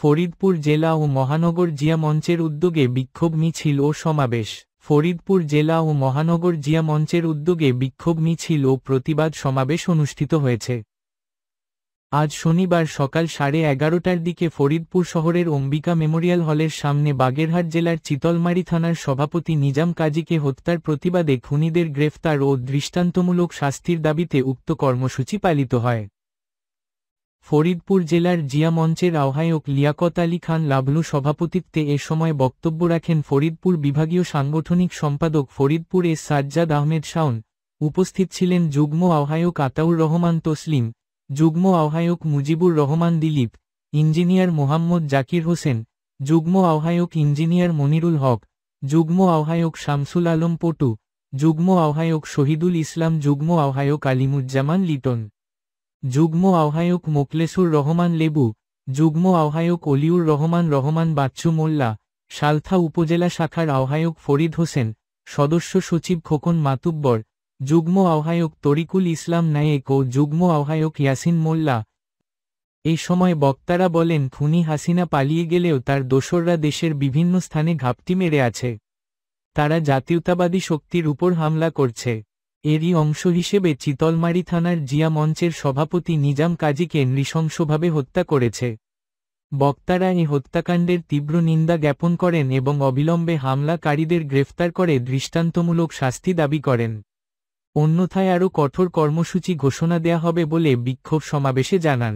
ফরিদপুর জেলা ও মহানগর জিয়া মঞ্চের উদ্যোগে বিক্ষোভ মিছিল ও সমাবেশ। ফরিদপুর জেলা ও মহানগর জিয়া মঞ্চের উদ্যোগে বিক্ষোভ মিছিল ও প্রতিবাদ সমাবেশ অনুষ্ঠিত হয়েছে। আজ শনিবার সকাল 11:30টার দিকে ফরিদপুর শহরের অম্বিকা মেমোরিয়াল হলের সামনে বাগেরহাট জেলার চিতলমারী থানার সভাপতি নিজাম কাজীকে হত্যার প্রতিবাদে খুনিদের গ্রেফতার ও দৃষ্টান্তমূলক শাস্তির দাবিতে উক্ত কর্মসূচি পালিত হয়। ফরিদপুর জেলার জিয়া মঞ্চের আহ্বায়ক লিয়াকত আলী খান লাভলু সভাপতিত্বে এ সময় বক্তব্য রাখেন ফরিদপুর বিভাগীয় সাংগঠনিক সম্পাদক ফরিদপুর এস সাজ্জাদ আহমেদ শাওন। উপস্থিত ছিলেন যুগ্ম আহ্বায়ক আতাউর রহমান তসলিম, যুগ্ম আহ্বায়ক মুজিবুর রহমান দিলীপ, ইঞ্জিনিয়ার মোহাম্মদ জাকির হোসেন, যুগ্ম আহ্বায়ক ইঞ্জিনিয়ার মনিরুল হক, যুগ্ম আহ্বায়ক শামসুল আলম পটু, যুগ্ম আহ্বায়ক শহীদুল ইসলাম, যুগ্ম আহ্বায়ক আলিমুজ্জামান লিটন, যুগ্ম আহ্বায়ক মোকলেসুর রহমান লেবু, যুগ্ম আহ্বায়ক অলিউর রহমান বাচ্চু মোল্লা, সালথা উপজেলা শাখার আহ্বায়ক ফরিদ হোসেন, সদস্য সচিব খোকন মাতুব্বর, যুগ্ম আহ্বায়ক তরিকুল ইসলাম নায়েক ও যুগ্ম আহ্বায়ক ইয়াসিন মোল্লা। এই সময় বক্তারা বলেন, খুনি হাসিনা পালিয়ে গেলেও তার দোসররা দেশের বিভিন্ন স্থানে ঘাপটি মেরে আছে। তারা জাতীয়তাবাদী শক্তির উপর হামলা করছে। এরই অংশ হিসেবে চিতলমারী থানার জিয়া মঞ্চের সভাপতি নিজাম কাজীকে নৃশংসভাবে হত্যা করেছে। বক্তারা এই হত্যাকাণ্ডের তীব্র নিন্দা জ্ঞাপন করেন এবং অবিলম্বে হামলাকারীদের গ্রেফতার করে দৃষ্টান্তমূলক শাস্তি দাবি করেন। অন্যথায় আরও কঠোর কর্মসূচি ঘোষণা দেয়া হবে বলে বিক্ষোভ সমাবেশে জানান।